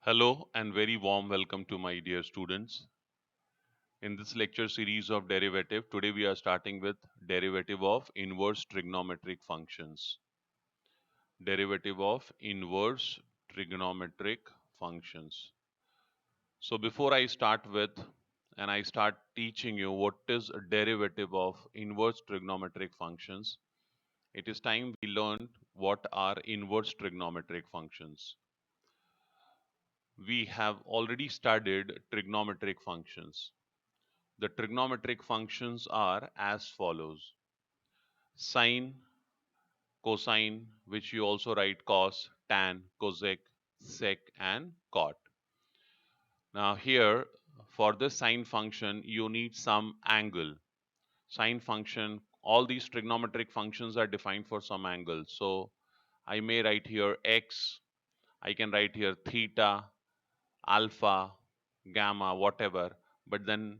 Hello and very warm welcome to my dear students. In this lecture series of derivative, today we are starting with derivative of inverse trigonometric functions. Derivative of inverse trigonometric functions. So before I start with and I start teaching you what is a derivative of inverse trigonometric functions, it is time we learn what are inverse trigonometric functions. We have already studied trigonometric functions. The trigonometric functions are as follows: sine, cosine, which you also write cos, tan, cosec, sec, and cot. Now, here for this sine function, you need some angle. Sine function, all these trigonometric functions are defined for some angle. So, I may write here x, I can write here theta, alpha, gamma, whatever, but then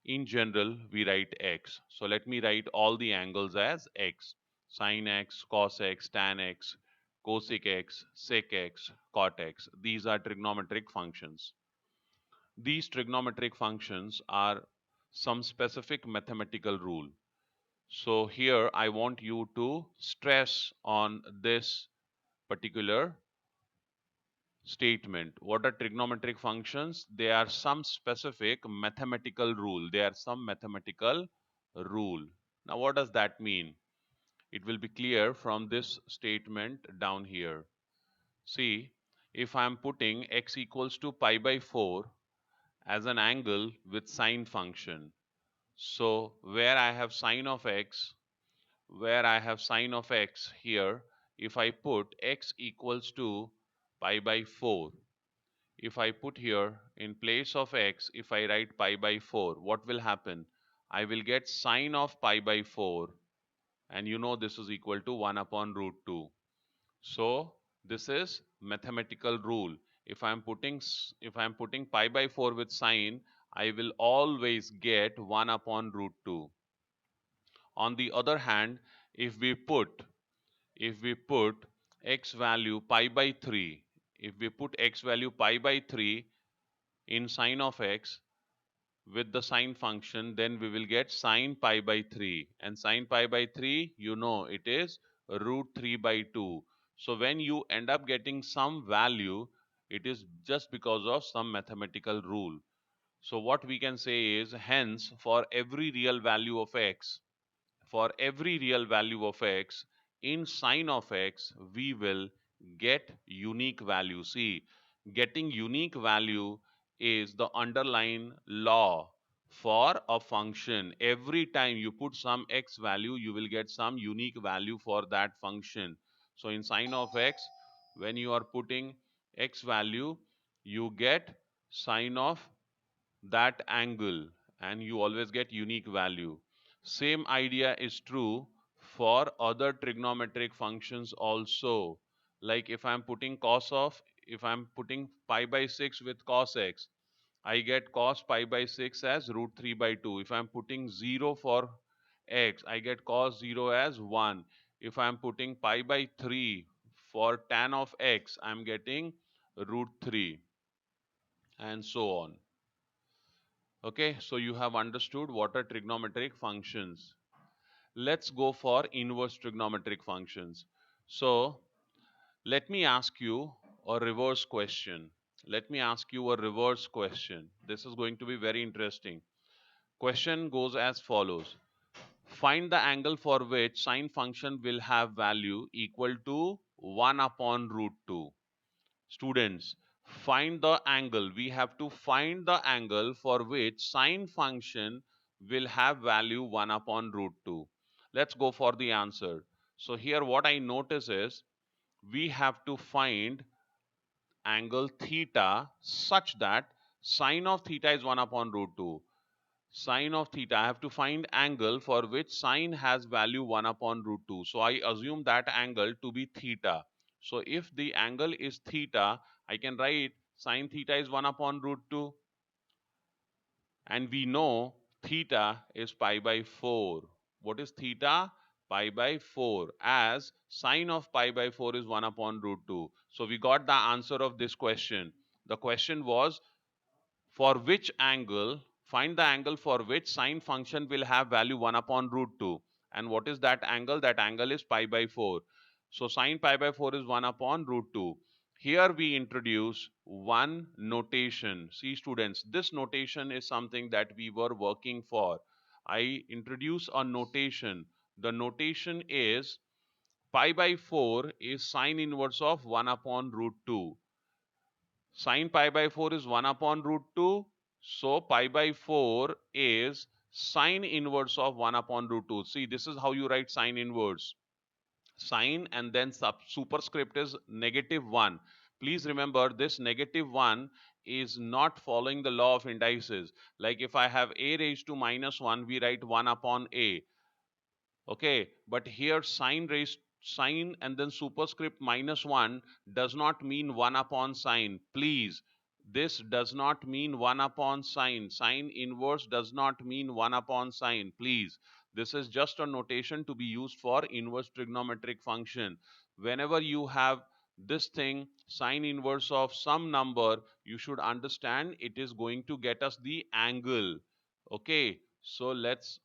in general we write x. So let me write all the angles as x: sine x, cos x, tan x, cosec x, sec x, cot x. These are trigonometric functions. These trigonometric functions are some specific mathematical rule. So here I want you to stress on this particular statement. What are trigonometric functions? They are some specific mathematical rule. They are some mathematical rule. Now, what does that mean? It will be clear from this statement down here. See, if I am putting x equals to pi by 4 as an angle with sine function, so where I have sine of x here, if I put x equals to pi by 4, if I put here in place of x, if I write pi by 4, what will happen? I will get sine of pi by 4, and you know this is equal to 1 upon root 2. So this is mathematical rule. If I'm putting pi by 4 with sine, I will always get 1 upon root 2. On the other hand, if we put if we put x value pi by 3, if we put x value pi by 3 in sine of x with the sine function, then we will get sine pi by 3, and sine pi by 3, you know, it is root 3 by 2. So when you end up getting some value, it is just because of some mathematical rule. So what we can say is, hence for every real value of x, in sine of x, we will get unique value. See, getting unique value is the underlying law for a function. Every time you put some x value, you will get some unique value for that function. So in sine of x, when you are putting x value, you get sine of that angle, and you always get unique value. Same idea is true for other trigonometric functions also. Like if I'm putting pi by 6 with cos x, I get cos pi by 6 as root 3 by 2. If I'm putting 0 for x, I get cos 0 as 1. If I'm putting pi by 3 for tan of x, I'm getting root 3, and so on. Okay, so you have understood what are trigonometric functions. Let's go for inverse trigonometric functions. So let me ask you a reverse question. Let me ask you a reverse question. This is going to be very interesting. Question goes as follows. Find the angle for which sine function will have value equal to 1 upon root 2. Students, find the angle. We have to find the angle for which sine function will have value 1 upon root 2. Let's go for the answer. So here what I notice is, we have to find angle theta such that sine of theta is 1 upon root 2. Sine of theta, I have to find angle for which sine has value 1 upon root 2. So I assume that angle to be theta. So if the angle is theta, I can write sine theta is 1 upon root 2. And we know theta is pi by 4. What is theta? Pi by 4, as sine of pi by 4 is 1 upon root 2. So we got the answer of this question. The question was, for which angle, find the angle for which sine function will have value 1 upon root 2. And what is that angle? That angle is pi by 4. So sine pi by 4 is 1 upon root 2. Here we introduce one notation. See students, this notation is something that we were working for. I introduce a notation. The notation is pi by 4 is sine inverse of 1 upon root 2. Sine pi by 4 is 1 upon root 2. So pi by 4 is sine inverse of 1 upon root 2. See, this is how you write sine inverse. Sine and then superscript is negative 1. Please remember this negative 1 is not following the law of indices. Like if I have a raised to minus 1, we write 1 upon a. Okay, but here sine and then superscript minus 1 does not mean 1 upon sine. Please, this does not mean 1 upon sine. Sine inverse does not mean 1 upon sine. Please, this is just a notation to be used for inverse trigonometric function. Whenever you have this thing, sine inverse of some number, you should understand it is going to get us the angle. Okay, so let's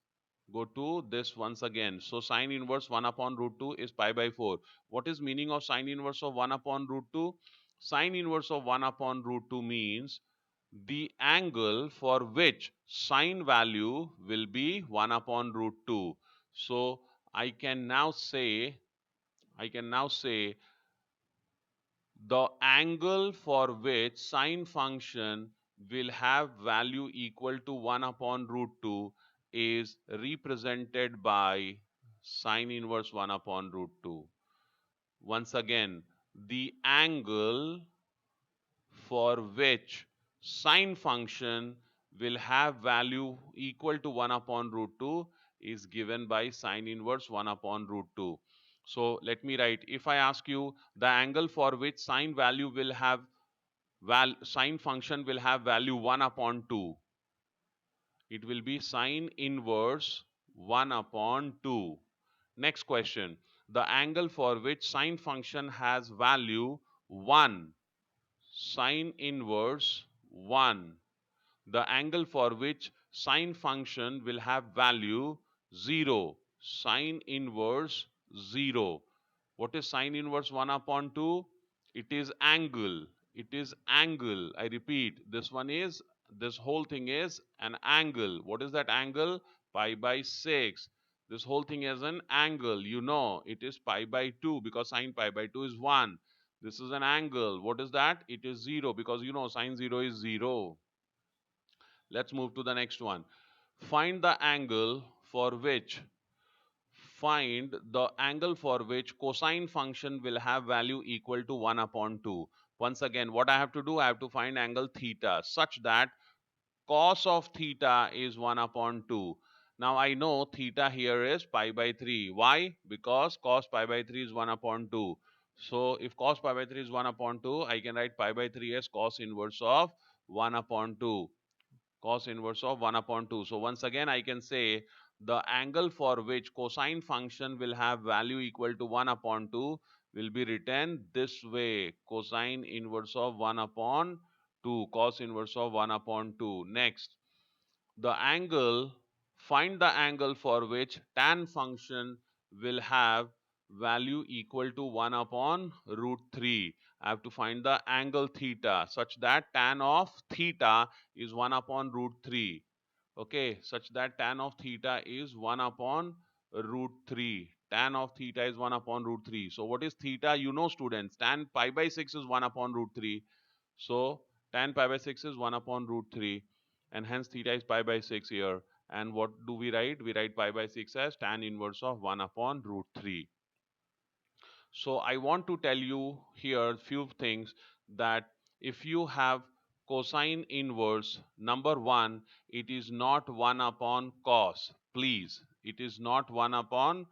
go to this once again. So sine inverse 1 upon root 2 is pi by 4. What is meaning of sine inverse of 1 upon root 2? Sine inverse of 1 upon root 2 means the angle for which sine value will be 1 upon root 2. So I can now say, I can now say the angle for which sine function will have value equal to 1 upon root 2 is represented by sine inverse 1 upon root 2. Once again, the angle for which sine function will have value equal to 1 upon root 2 is given by sine inverse 1 upon root 2. So let me write, if I ask you the angle for which sine value will have sine function will have value 1 upon 2, it will be sine inverse 1 upon 2. Next question, the angle for which sine function has value 1, sine inverse 1. The angle for which sine function will have value 0, sine inverse 0. What is sine inverse 1 upon 2? It is angle. It is angle. I repeat, this one is, this whole thing is an angle. What is that angle? Pi by 6. This whole thing is an angle. You know, it is pi by 2 because sine pi by 2 is 1. This is an angle. What is that? It is 0 because you know sine 0 is 0. Let's move to the next one. Find the angle for which find the angle for which cosine function will have value equal to 1 upon 2. Once again, what I have to do, I have to find angle theta such that cos of theta is 1 upon 2. Now I know theta here is pi by 3. Why? Because cos pi by 3 is 1 upon 2. So if cos pi by 3 is 1 upon 2, I can write pi by 3 as cos inverse of 1 upon 2. Cos inverse of 1 upon 2. So once again, I can say the angle for which cosine function will have value equal to 1 upon 2 will be written this way. Cosine inverse of 1 upon 2. Cos inverse of 1 upon 2. Next, the angle, find the angle for which tan function will have value equal to 1 upon root 3. I have to find the angle theta such that tan of theta is 1 upon root 3. Okay, such that tan of theta is 1 upon root 3. Tan of theta is 1 upon root 3. So what is theta? You know students, tan pi by 6 is 1 upon root 3. So tan pi by 6 is 1 upon root 3 and hence theta is pi by 6 here. And what do we write? We write pi by 6 as tan inverse of 1 upon root 3. So I want to tell you here few things, that if you have cosine inverse, number one, it is not 1 upon cos. Please, it is not 1 upon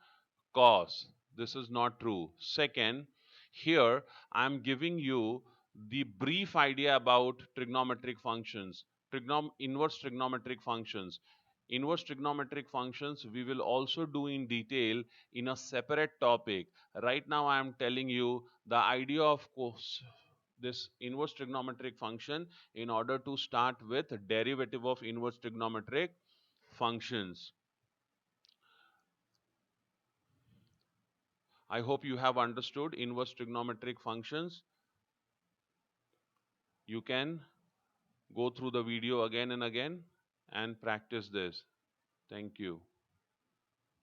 cos. This is not true. Second, here I am giving you the brief idea about trigonometric functions, inverse trigonometric functions. Inverse trigonometric functions we will also do in detail in a separate topic. Right now I am telling you the idea of this inverse trigonometric function in order to start with derivative of inverse trigonometric functions. I hope you have understood inverse trigonometric functions. You can go through the video again and again and practice this. Thank you.